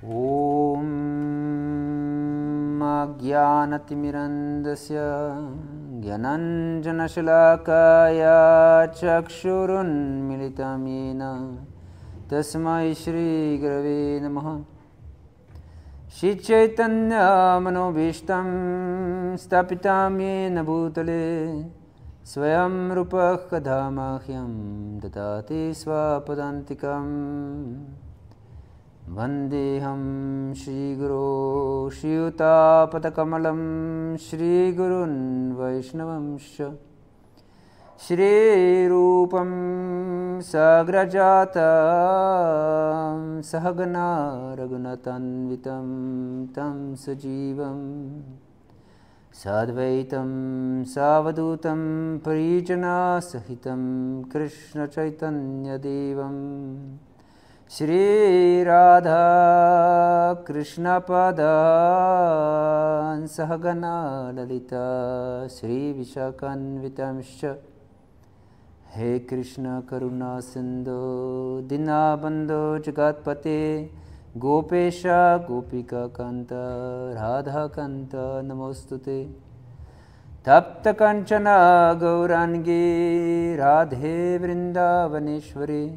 Om Agyanatimirandasya Gyananjanashalakaya Chakshurun Militam Yena Tasmai Shri Gurave Namaha. Shri Chaitanya Manobhishtam Stapitam Yena Bhutale Swayam Rupah Kadhamahyam Dadati Swapadantikam Vandeham Shri Guru Shri Utapatakamalam Shri Gurun Vaishnavamsha Shri Rupam Sagrajatam Sahagana Raghunatanvitam Tam Sajivam Sadvaitam Savadutam Parijana Sahitam Krishna Chaitanya Devam Shri Radha Krishna Padan Sahagana Lalita Shri Vishakanvitamsha He Krishna Karuna Sindhu Dinabandhu Jagatpate Gopesha Gopika Kanta Radha Kanta Namostute Tapta Kanchana Gaurangi Radhe Vrindavaneshwari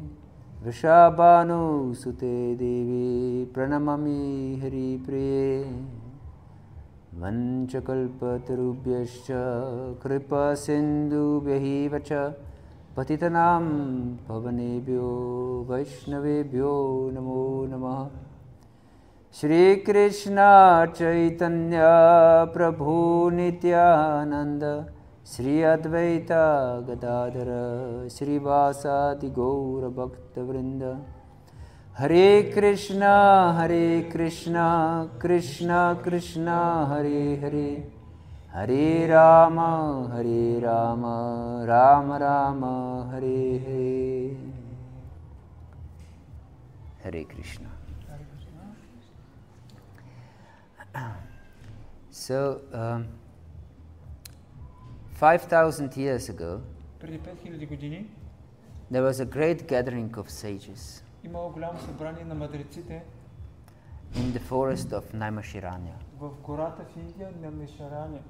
Vrishabhanu Sute Devi Pranamami Hari Priye Vanchakalpatarubhyascha Kripa Sindhu Vyahivacha Patitanam Pavanebhyo Vaishnavebhyo Namo Namaha. Shri Krishna Chaitanya Prabhu Nityananda Shri Advaita Gadadhara Shri Vasadi Gaura Bhakta Vrinda Hare Krishna Krishna Krishna Hare Hare Hare Rama Rama Rama Hare Hare. Hare Krishna. So 5,000 years ago, преди 5000 години, there was a great gathering of sages имало голямо събрание на мъдреците in the forest of Naimashiranya. в гората в Индия на Наймашарanya.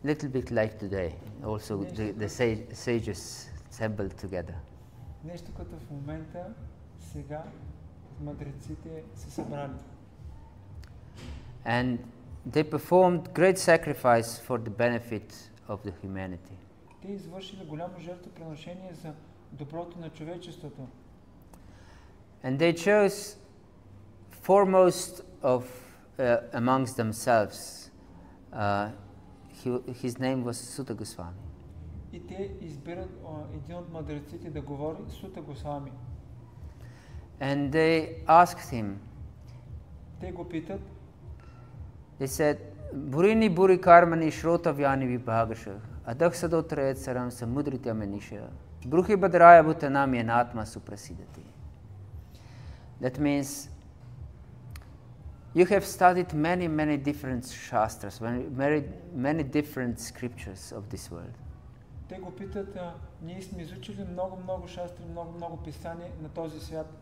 Little bit like today, also the sages assembled together. Нещо като в момента, сега, мъдреците се събрали. And they performed great sacrifice for the benefit of the humanity. Те извършили голямо жертвоприношение за доброто на човечеството. And they chose foremost of amongst themselves. His name was Sutta Goswami. И те избират един от мъдреците да говори, Сута Госвами. And they asked him. Те го питат. They said, Burini buri karmani shrotavyani vibhagasha adak sadotrayat saram samudritya manisha bruhi badraya bhutanam yanatma suprasidati. That means you have studied many different shastras, many different scriptures of this world. Те го питат, ние сме изучили много шастри, много писания на този свят.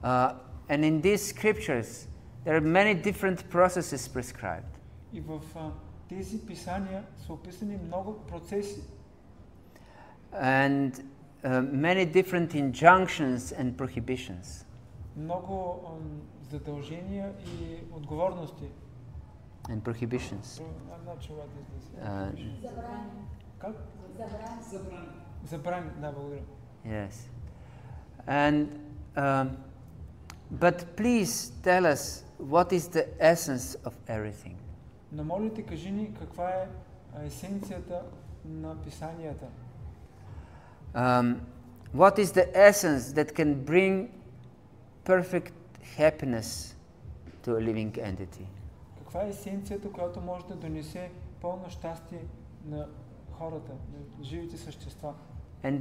And in these scriptures there are many different processes prescribed. И в тези писания са описани много процеси. And many different injunctions and prohibitions. Много задължения и отговорности. And prohibitions. I'm not sure what this is. Забрани. Как? Забрани. Забрани, да, благодаря. Yes. And but please tell us what is the essence of everything. Но моля те, кажи ни каква е есенцията на писанията. What is the essence that can bring perfect happiness to a living entity? Каква е есенцията, която може да донесе пълно щастие на хората, на живите същества? And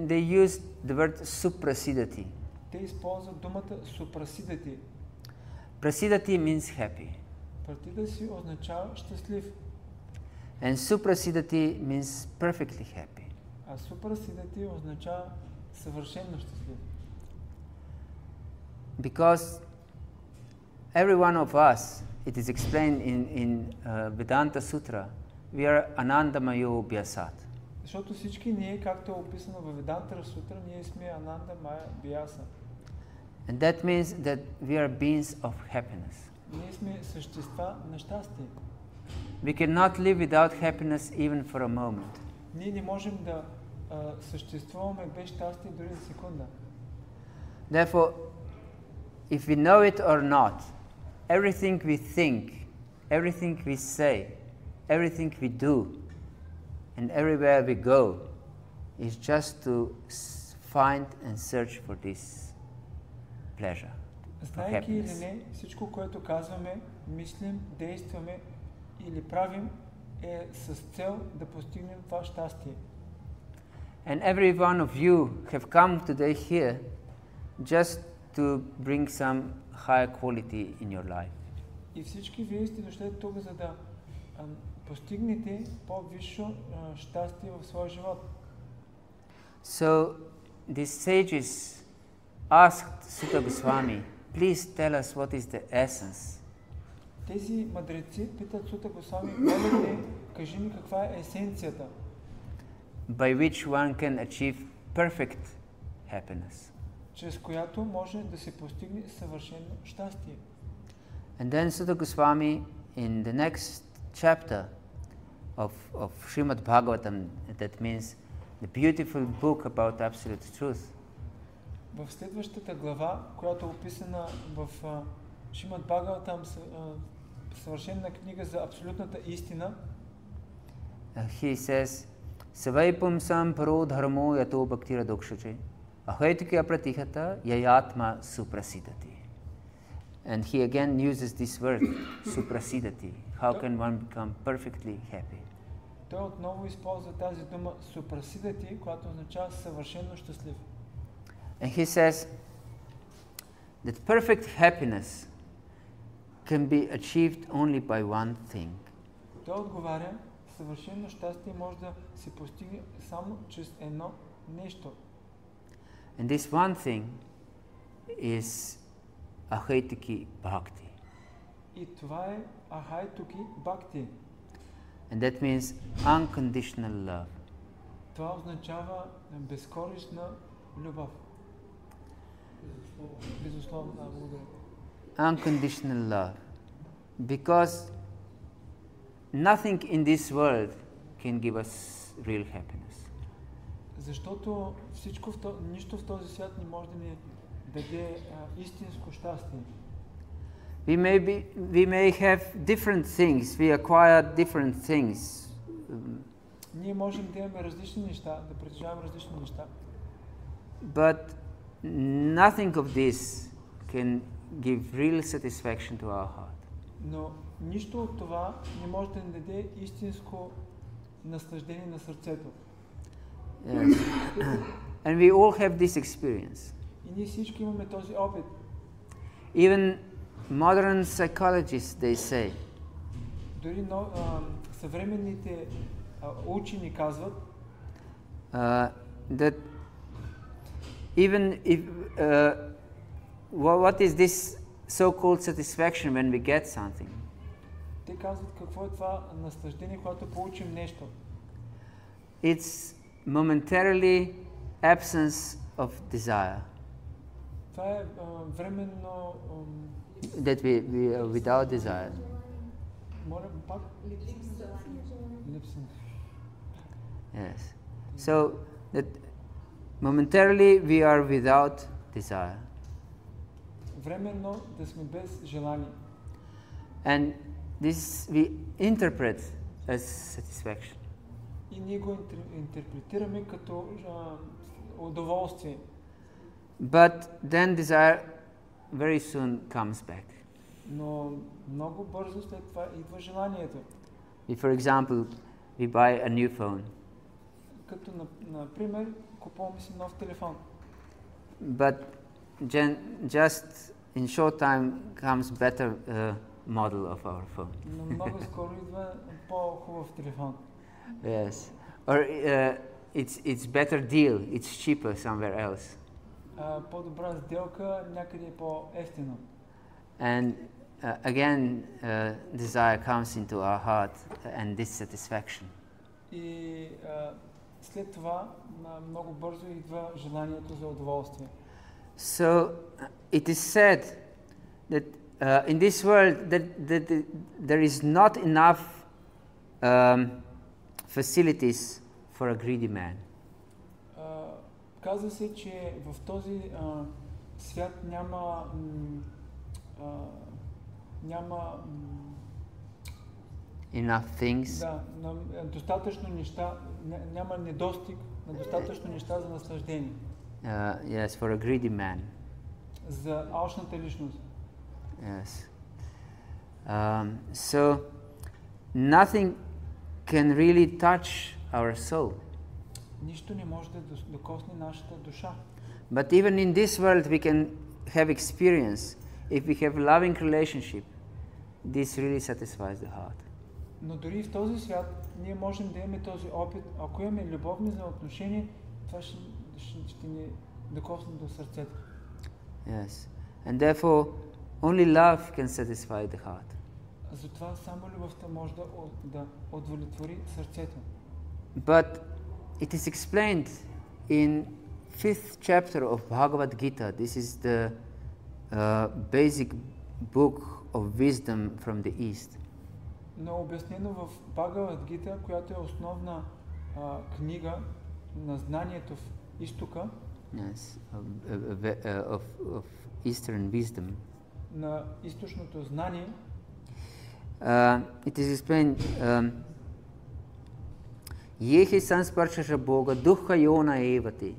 they use the word suprasidati. Те използват думата супрасидати. Prasidati means happy. Партида си означава щастлив. And suprasidati means perfectly happy. А супрасидати означава съвършено щастлив. Because every one of us, it is explained in Vedanta Sutra, we are Anandamayo Bhyasat. Защото всички ние, както е описано във Ведантара Сутра, ние сме Ананда Майя Бяса. And that means that we are beings of happiness. Ние сме същества на щастие. We cannot live without happiness even for a moment. Ние не можем да съществуваме без щастие дори за секунда. Therefore, if we know it or not, everything we think, everything we say, everything we do, and everywhere we go is just to find and search for this pleasure, for Знайки или happiness. не, всичко, което казваме, мислим, действаме или правим, е с цел да постигнем това щастие. And every one of you have come today here just to bring some higher quality in your life. И всички вие сте дошли тук, за да постигнете по-висше щастие в своя живот. So the sages asked Sutta Goswami, please tell us what is the essence. Тези мъдреци питат Сута Госвами, моля те, кажи ми каква е есенцията, By which one can achieve perfect happiness. чрез която може да се постигне съвършено щастие. And then Sutta Goswami, in the next chapter of Srimad Bhagavatam, that means the beautiful book about absolute truth, В следващата глава, която е описана в Шримад Бхагаватам, съвършена книга за абсолютната истина, he says, Savaipum sam paro dharmo yato bhaktira dokshate ahaitikya pratihata yayatma suprasidati. And he again uses this word, suprasidati. How can one become perfectly happy? той отново използва тази дума супрасидати, която означава съвършено щастлив. And he says that perfect happiness can be achieved only by one thing. Той отговаря, съвършено щастие може да се постигне само чрез едно нещо. And this one thing is ahaitiki bhakti. И това е ахайтуки бхакти. And that means unconditional love. Това означава безкористна любов. Безусловно, благодаря. Unconditional love. Because nothing in this world can give us real happiness. Защото всичко нищо в този свят не може да ни даде истинско щастие. We may have different things, we acquire different things. Ние можем да имаме различни неща, да притежаваме различни неща. But nothing of this can give real satisfaction to our heart. Но нищо от това не може да ни даде истинско наслаждение на сърцето. Yes. And we all have this experience. И ние всички имаме този опит. Even modern psychologists, they say, Дори съвременните учени казват, that even if what is this so-called satisfaction when we get something? те казват какво е това наслаждение, когато получим нещо. It's momentarily absence of desire. Това е временно... That we are without desire. Моля, пак? Липса. Yes. So that momentarily we are without desire. Временно да сме без желание. And this we interpret as satisfaction. И ние го интерпретираме като удоволствие. But then desire very soon comes back. Но много бързо след това идва желанието. If, for example, we buy a new phone, Като, например, купуваме си нов телефон. but just in short time comes better model of our phone. Но много скоро идва по-хубав телефон. Yes. Or it's better deal, it's cheaper somewhere else. по-добра сделка някъде по-ефтино. And again, desire comes into our heart and dissatisfaction. И след това много бързо идва желанието за удоволствие. So it is said that in this world that there is not enough facilities for a greedy man. Казва се, че в този свят няма Enough things. Да, достатъчно неща, няма недостиг на достатъчно неща за наслаждение. Yes, for a greedy man. За алчната личност. Yes. So nothing can really touch our soul. Нищо не може да докосне нашата душа. But even in this world we can have experience. If we have loving relationship, this really satisfies the heart. Но дори в този свят ние можем да имаме този опит. Ако имаме любовни взаимоотношения, това ще ни докосне до сърцето. Yes. And therefore only love can satisfy the heart. Затова само любовта може да удовлетвори сърцето. But it is explained in 5th chapter of Bhagavad-gita. This is the basic book of wisdom from the East. Но обяснено в Бхагават-гита, която е основна книга на знанието в изтока. Yes, of Eastern wisdom. На източното знание. It is explained. Yehi sansparshasha bhoga dukkha yona evati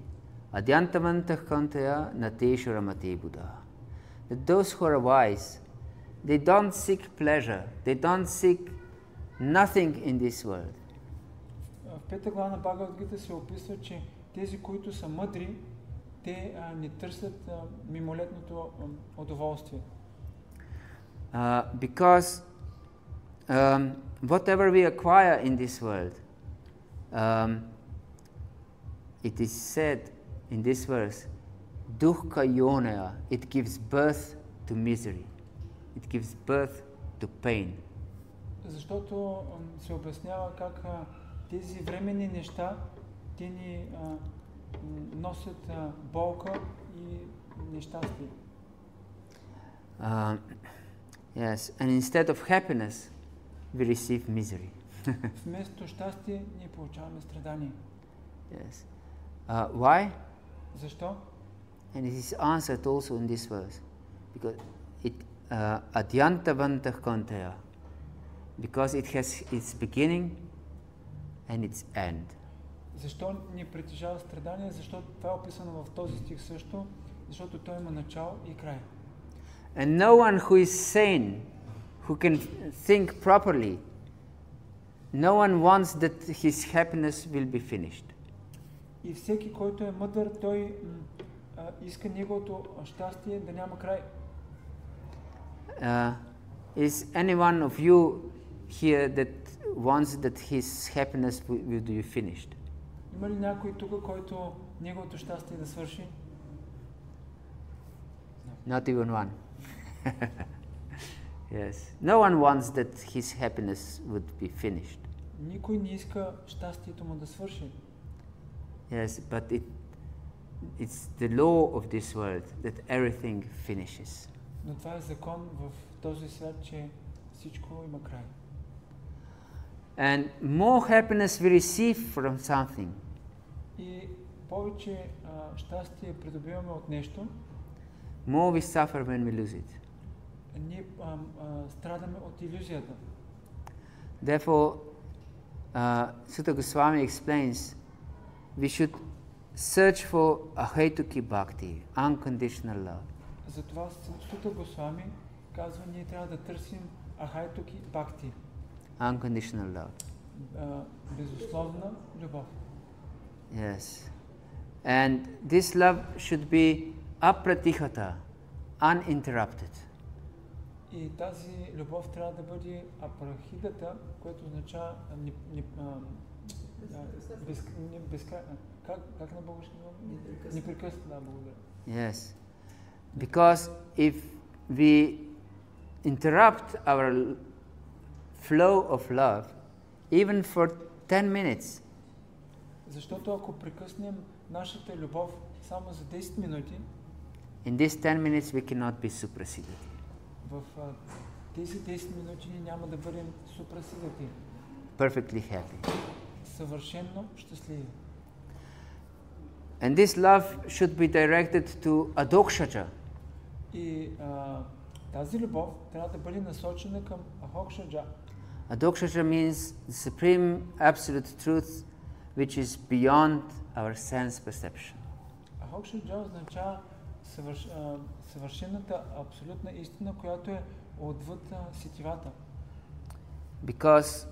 adyantavantah kantaya nateshu ramate buddha. That those who are wise, they don't seek pleasure, they don't seek nothing in this world. В пета глава на Бхагават-гита се описва, че тези, които са мъдри, те не търсят мимолетното удоволствие. Because whatever we acquire in this world, it is said in this verse, dukkha yonaya, it gives birth to misery. It gives birth to pain. Защото се обяснява как тези временни неща, те ни носят болка и нещастие. Yes, and instead of happiness, we receive misery. Вместо щастие, ние получаваме страдание. Yes. Why? Защо? And it is answered also in this verse. Because it adyantavantah kantaya. Because it has its beginning and its end. Защо ни притежава страдание? Защото това е описано в този стих също, защото той има начало и край. And no one who is sane, who can think properly, no one wants that his happiness will be finished. И всеки, който е мъдър, той иска неговото щастие да няма край. Is any one of you here that wants that his happiness will be finished? Има ли някой тук, който неговото щастие да свърши? Not even one. Yes. No one wants that his happiness would be finished. Никой не иска щастието му да свърши. Yes, but it's the law of this world that everything finishes. Но това е закон в този свят, че всичко има край. And more happiness we receive from something. И повече щастие придобиваме от нещо. More we suffer when we lose it. Ние страдаме от илюзията. Therefore, Sutta Goswami explains, we should search for ahetuki bhakti, unconditional love. Затова Сута Госвами казва, ние трябва да търсим ахайтуки бхакти. Unconditional love. Безусловна любов. Yes. And this love should be apratihata, uninterrupted. И тази любов трябва да бъде апрахидата, което означава Как на български? Непрекъснато, да, благодаря. Yes. Because if we interrupt our flow of love, even for 10 minutes, защото ако прекъснем нашата любов само за 10 минути, in these 10 minutes we cannot be suprasidati. в тези 10 минути ние няма да бъдем супрасидати. Perfectly happy. Съвършено щастливи. And this love should be directed to adokshaja. И тази любов трябва да бъде насочена към ахокшаджа. Adokshaja means the supreme absolute truth which is beyond our sense perception. Ахокшаджа означава съвършената абсолютна истина, която е отвъд сетивата. Because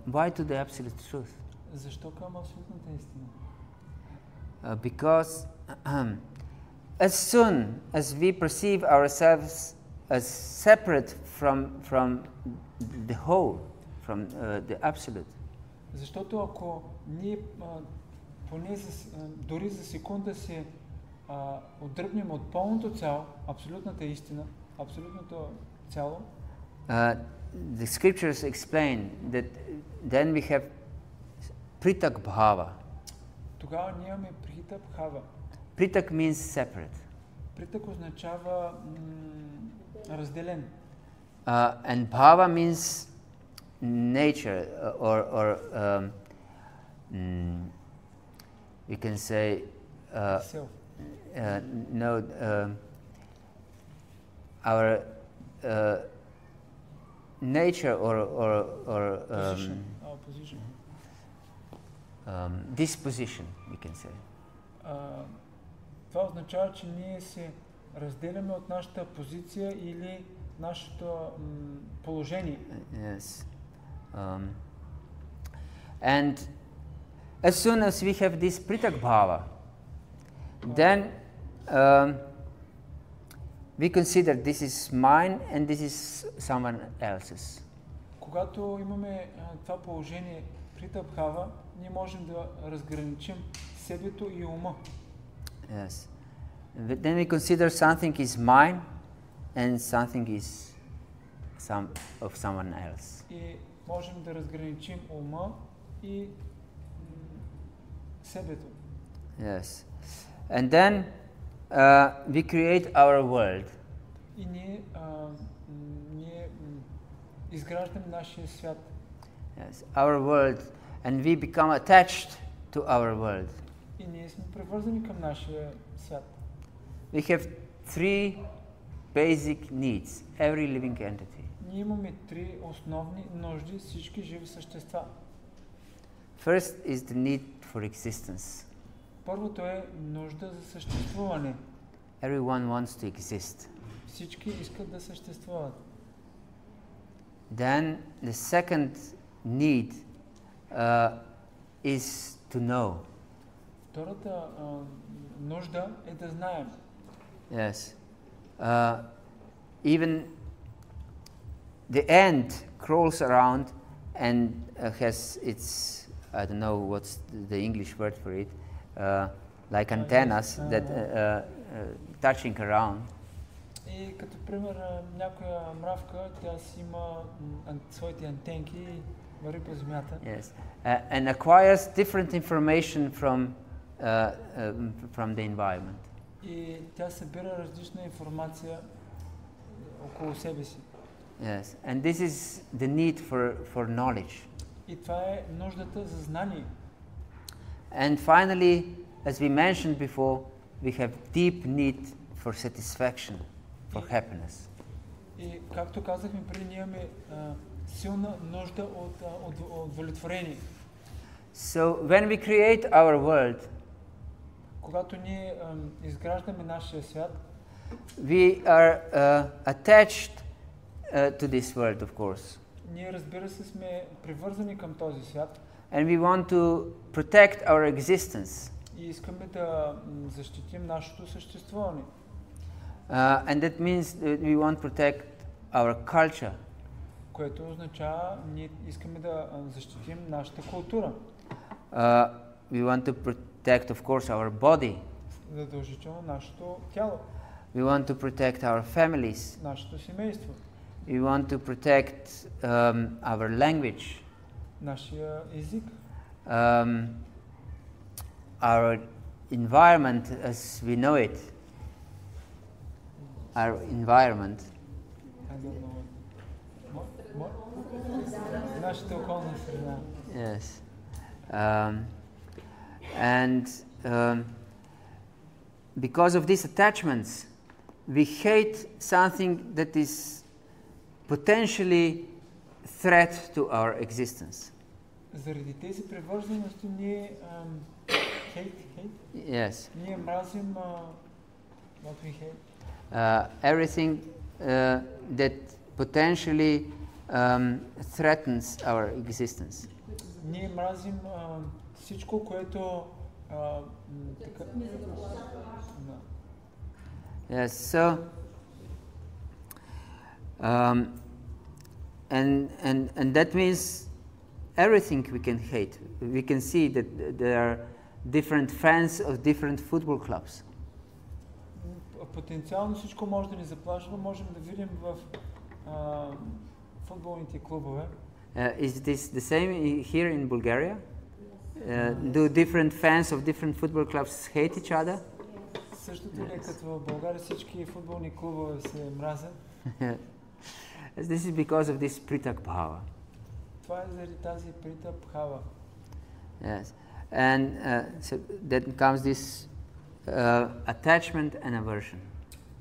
why to the absolute truth? Защо към абсолютната истина? Because as soon as we perceive ourselves as separate from the whole, from the absolute, защото ако ние поне дори за секунда се отдръпнем от пълното цяло, абсолютната истина, абсолютното цяло, the scriptures explain that then we have pritak bhava. Тогава ние имаме прихита бхава. Pritak means separate. Притък означава разделен. And bhava means nature, or you can say Self. no, our nature or Position. Position. disposition, we can say. Това означава, че ние се разделяме от нашата позиция или нашето положение. Yes. And as soon as we have this pritak bhava, then we consider this is mine and this is someone else's. Когато имаме това положение прита бхава, ние можем да разграничим себето и ума. Yes. Then we consider something is mine and something is of someone else. И можем да разграничим ума и себето. Yes. And then we create our world. И ние изграждаме нашия свят. Yes, our world, and we become attached to our world. И ние сме привързани към нашия свят. We have three basic needs, every living entity. Ние имаме три основни нужди всички живи същества. First is the need for existence. Първото е нужда за съществуване. Everyone wants to exist. Всички искат да съществуват. Then the second need is to know. Втората нужда е да знаем. Yes. Even the ant crawls around and has its, I don't know what's the English word for it, like antennas that touching around. И като пример някоя мравка, тя си има своите антенки и върви по земята. Yes, and acquires different information from the environment. И тя събира различна информация около себе си. Yes, and this is the need for knowledge. И това е нуждата за знание. And finally, as we mentioned before, we have deep need for satisfaction, for happiness. И както казахме преди, ние имаме силна нужда от удовлетворение. So when we create our world, когато ние изграждаме нашия свят, we are attached to this world, of course. Ние, разбира се, сме привързани към този свят. And we want to protect our existence. И искаме да защитим нашето съществуване. And that means that we want to protect our culture. Което означава, ние искаме да защитим нашата култура. we want to protect, of course, our body. Задължително нашето тяло, We want to protect our families. нашето семейство, We want to protect our language, нашия език, our environment as we know it. Our environment. I don't know what. Нашата околна среда. Yes. And because of these attachments, we hate something that is potentially threat to our existence. Заради тези привързаности ние Yes. ние мразим what we hate. Everything that potentially threatens our existence. Ние мразим всичко, което така. Yes. So, and that means everything we can hate. We can see that there are different fans of different football clubs. Потенциално всичко може да ни заплашва, можем да видим в футболните клубове. Is this the same here in Bulgaria? Do different fans of different football clubs hate each other? Същото ли е като в България всички футболни клубове се мразят? This is because of this pritak bhava. Това е заради тази прита бхава. Yes, and so then comes this attachment and aversion.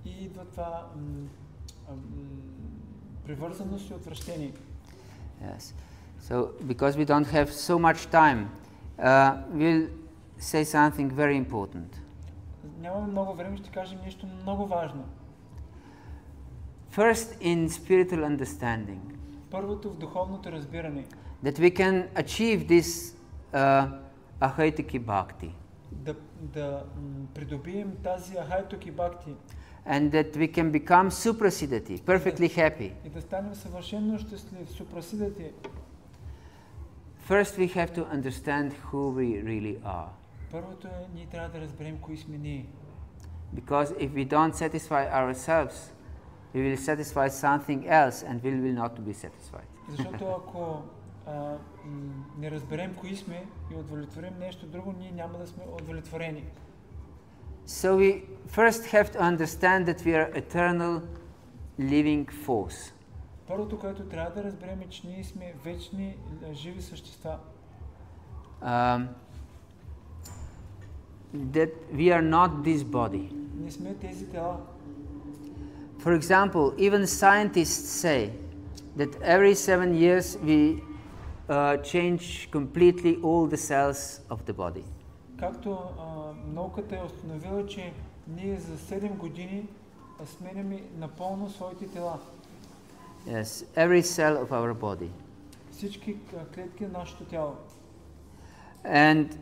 И идва това привързаност и отвращение. Yes. So because we don't have so much time, we'll say something very important. Нямаме много време, ще кажем нещо много важно. First, in spiritual understanding. Първото в духовното разбиране. That we can achieve this ahaitaki bhakti. Да придобием тази ахайтоки бхакти. And that we can become suprasidati, perfectly happy. И да станем съвършено щастлив, супрасидати. First we have to understand who we really are. Първото е, ние трябва да разберем кои сме ние. Because if we don't satisfy ourselves, we will satisfy something else and we will not be satisfied. Защото ако не разберем кои сме и удовлетворим нещо друго, ние няма да сме удовлетворени. So we first have to understand that we are eternal living force. Първото, което трябва да разберем е, че ние сме вечни живи същества. That we are not this body. Не сме тези тела. For example, even scientists say that every 7 years we change completely all the cells of the body. Както науката е установила, че ние за 7 години сменяме напълно своите тела. Yes, every cell of our body. Всички клетки на нашето тяло. And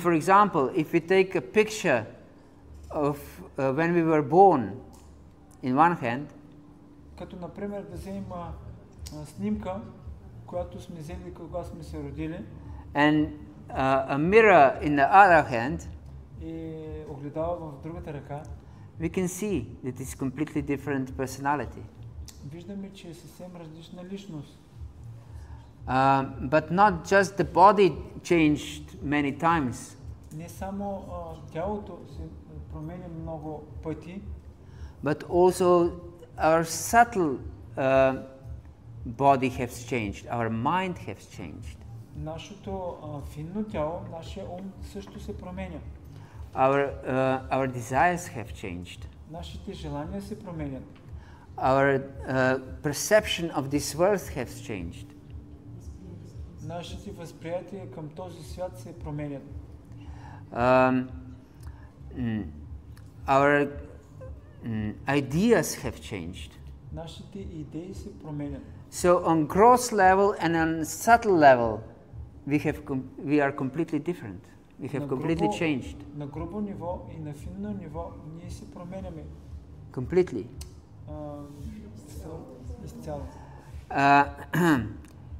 for example, if we take a picture of when we were born in one hand, като например да вземем снимка, която сме взели когато сме се родили, and a mirror in the other hand, и огледало в другата ръка, we can see that it's completely different personality. Виждаме, че е съвсем различна личност. But not just the body changed many times. Не само тялото се променя много пъти, but also our subtle body has changed, our mind has changed. Нашето финно тяло, нашия ум също се променя. Our desires have changed. Нашите желания се променят. Our perception of this world has changed. Нашите възприятия към този свят се променят. Our ideas have changed. Нашите идеи се променят. So on gross level and on subtle level, we are completely different. We have completely changed. На грубо ниво и на финно ниво ние се променяме. Completely. Изцяло.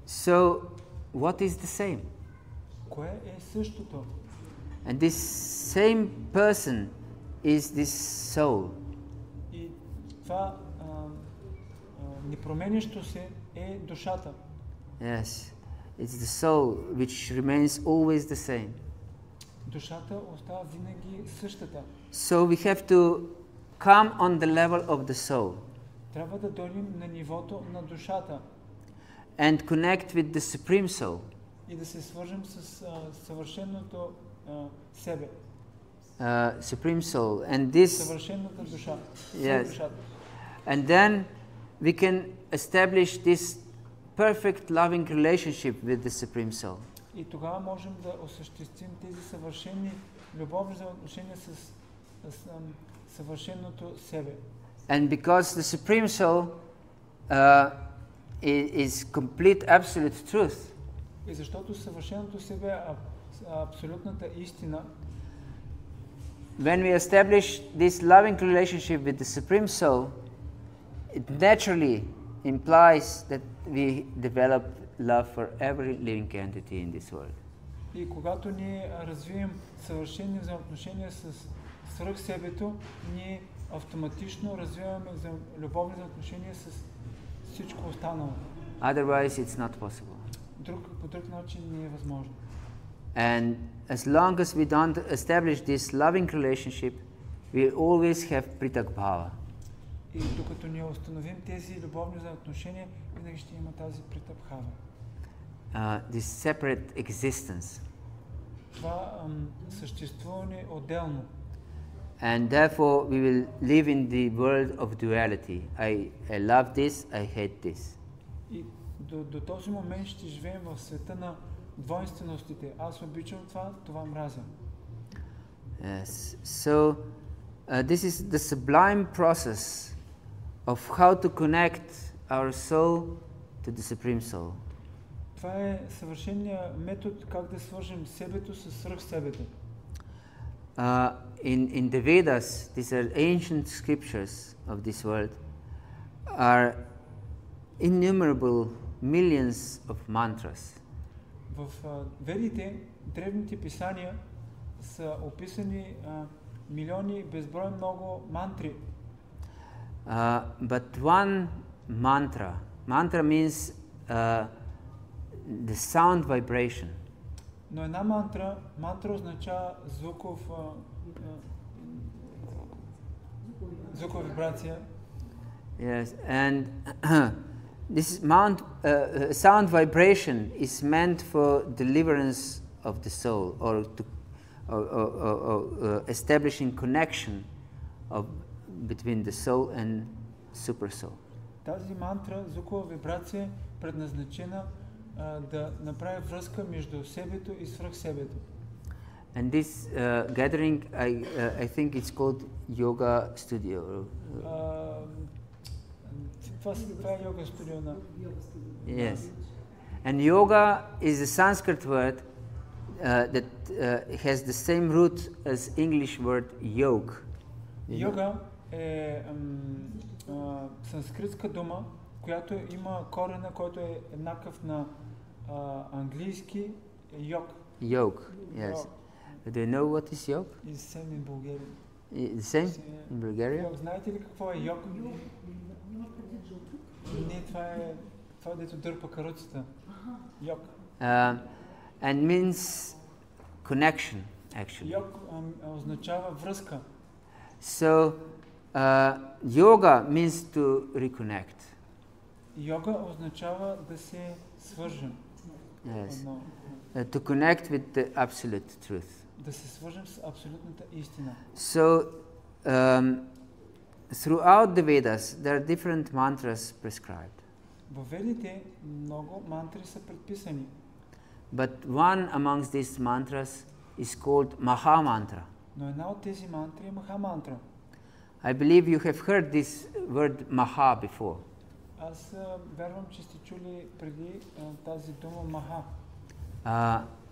So what is the same? Кое е същото? And this same person is this soul. И това непроменящо се е душата. Yes, it's the soul which remains always the same. Душата остава винаги същата. So we have to come on the level of the soul Трябва да дойдем на нивото на душата and connect with the supreme soul. и да се свържем с съвършеното себе. Supreme soul. And this, Съвършената душа. Yes. Душата. and then we can establish this perfect loving relationship with the supreme soul. И тогава можем да осъществим тези съвършени любовни взаимоотношения с съвършеното себе. And because the supreme soul is complete absolute truth, И защото съвършеното себе е абсолютната истина, when we establish this loving relationship with the supreme soul, it naturally implies that we develop love for every living entity in this world. и когато ние развием съвършени взаимоотношения с свръхсебето, ние автоматично развиваме любовни взаимоотношения с всичко останало. Otherwise, it's not possible. По друг начин не е възможно. And as long as we don't establish this loving relationship, we always have pritak bhava. И докато не установим тези любовни взаимоотношения, винаги ще има тази притъпхава. This separate existence. Това съществуване отделно. And therefore, we will live in the world of duality. I love this, I hate this. И до този момент ще живеем в света на двойнственостите. Аз обичам това, това мразя. Yes. So, this is the sublime process of how to connect our soul to the Supreme Soul. Това е съвършеният метод как да свържем себето с свръхсебето. In the Vedas, these are ancient scriptures of this world, are innumerable millions of mantras. В ведите, древните писания са описани милиони, безброй много мантри. But one mantra means the sound vibration. Но една мантра означава звукова вибрация. Yes, and this sound vibration is meant for deliverance of the soul, or to establishing connection between the soul and super soul. Тази мантра, звукова вибрация, е предназначена да направи връзка между себето и свръхсебето. And this gathering, I think it's called yoga studio. Това е йога студио на... Yes. And yoga is a Sanskrit word that has the same root as English word yog. Йога е санскритска дума, която има корена, който е еднакъв на английски йог. Yog, yes. Do you know what is yog? И same in Bulgaria. The same in Bulgaria? Йог, знаете ли какво е йог? Не, това е дето дърпа каруцата. Йог. And means connection, actually. Йог означава връзка. So, yoga means to reconnect. Йога означава да се свържем. Yes. To connect with the absolute truth. Да се свържем с абсолютната истина. So, throughout the Vedas, there are different mantras prescribed. В Ведите много мантри са предписани. But one amongst these mantras is called Maha Mantra. Но една от тези мантри е Маха мантра. I believe you have heard this word Maha before. Аз вярвам, че сте чули преди тази дума Маха.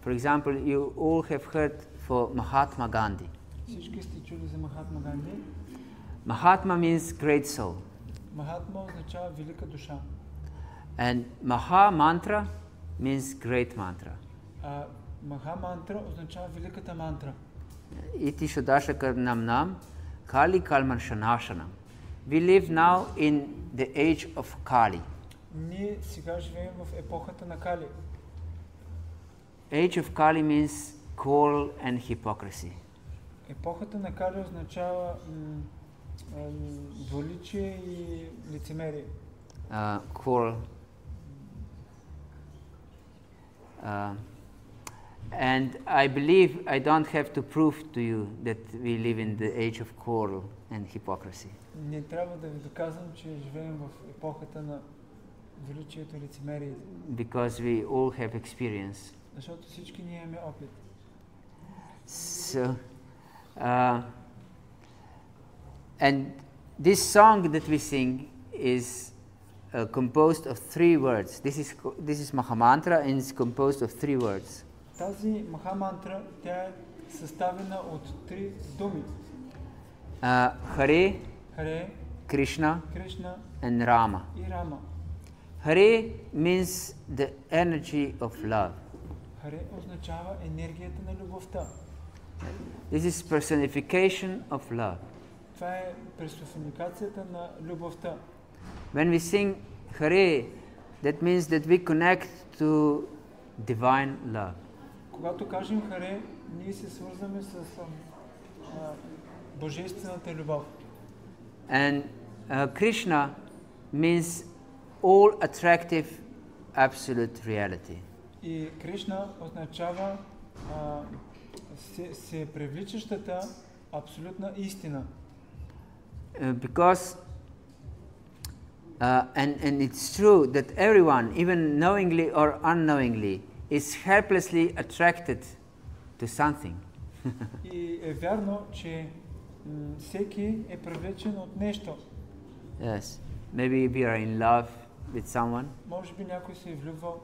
For example, you all have heard for Mahatma Gandhi. Всички сте чули за Махатма Ганди. Mahatma means great soul. Махатма означава велика душа. And Maha Mantra means great mantra. Маха мантра означава великата мантра. Iti Shodashaka Nam Kali Kalman Shanashanam. We live now in the age of Kali. Ние сега живеем в епохата на Кали. Age of Kali means cold and hypocrisy. Епохата на Кали означава двуличие и лицемерие. Cold. And I believe I don't have to prove to you that we live in the age of cold and hypocrisy. Не трябва да ви доказвам, че живеем в епохата на величието и лицемерието. Because we all have experience. Защото всички ние имаме опит. So, and this song that we sing is composed of 3 words. This is Mahamantra and it's composed of 3 words. Тази Маха мантра, тя е съставена от 3 думи. Hare, Харе, Krishna, Кришна and Rama. и Рама. Hare means the energy of love. Харе означава енергията на любовта. This is personification of love. Това е персонификацията на любовта. When we sing Hare, that means that we connect to divine love. Когато кажем Харе, ние се свързваме с божествената любов. And Krishna means all attractive absolute reality. И Кришна означава се привличащата абсолютна истина. Because and it's true that everyone, even knowingly or unknowingly, is helplessly attracted to something. И е вярно, че всеки е привлечен от нещо. Yes, maybe we are in love with someone. Може би някой се е влюбвал.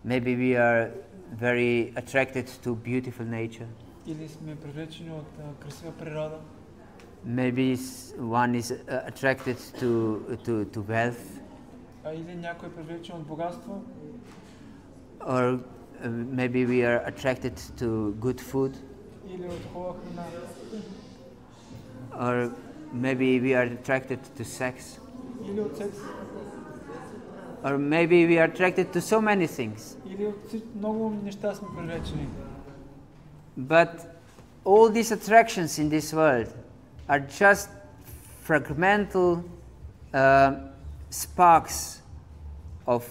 Maybe we are very attracted to beautiful nature. Или сме привлечени от красива природа. Maybe one is attracted to wealth. Или някой е привлечен от богатство. Or maybe we are attracted to good food. Или от хубава храна. Or maybe we are attracted to sex. Или от секс. Or maybe we are attracted to so many things. Или от много неща сме привлечени. But all these attractions in this world are just fragmental sparks of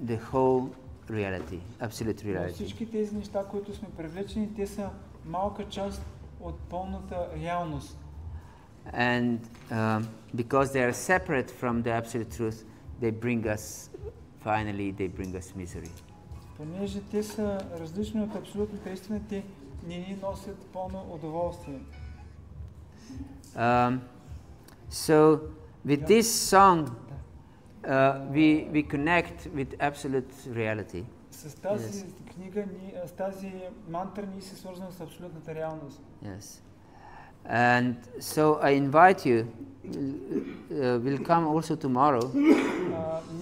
the whole reality, absolute reality. Всички тези неща, които сме привлечени, те са малка част от пълната реалност. And because they are separate from the absolute truth, they bring us misery. Понеже те са различни от абсолютната истина, те не ни носят пълно удоволствие. So with this song, we connect with absolute reality. С тази книга, с тази мантра ние се свързваме с абсолютната реалност. Yes. And so I invite you, we'll come also tomorrow.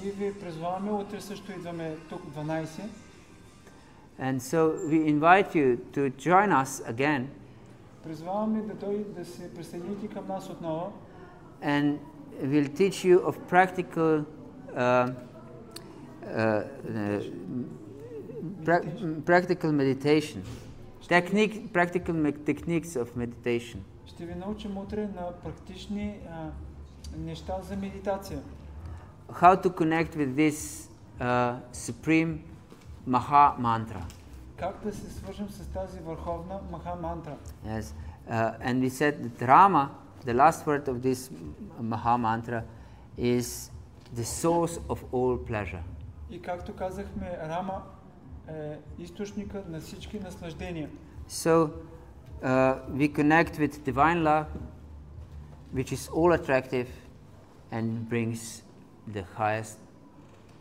Ние ви призваваме, утре също идваме тук 12. And so we invite you to join us again. Призваваме да се присъедините към нас отново. And we'll teach you of practical practical meditation. Practical techniques of meditation. Ще ви научим утре на практични неща за медитация. How to connect with this supreme Maha mantra. Как да се свържем с тази върховна Маха мантра? Yes, and we said that Rama, the last word of this Maha mantra, is the source of all pleasure. И както казахме, Рама е източникът на всички наслаждения. So we connect with divine love, which is all attractive and brings the highest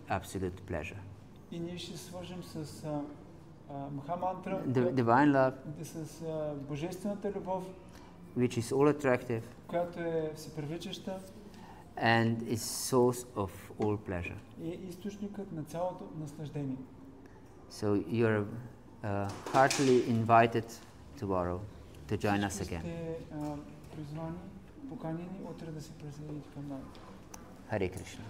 absolute pleasure. И ние ще свържем с Маха мантра, Divine love, с божествената любов, which is all attractive която е всепривличаща and is source of all pleasure. и е източникът на цялото наслаждение. So you're heartily invited tomorrow to join us again. Призвани, поканени утре да се присъедините към нас. Hare Krishna.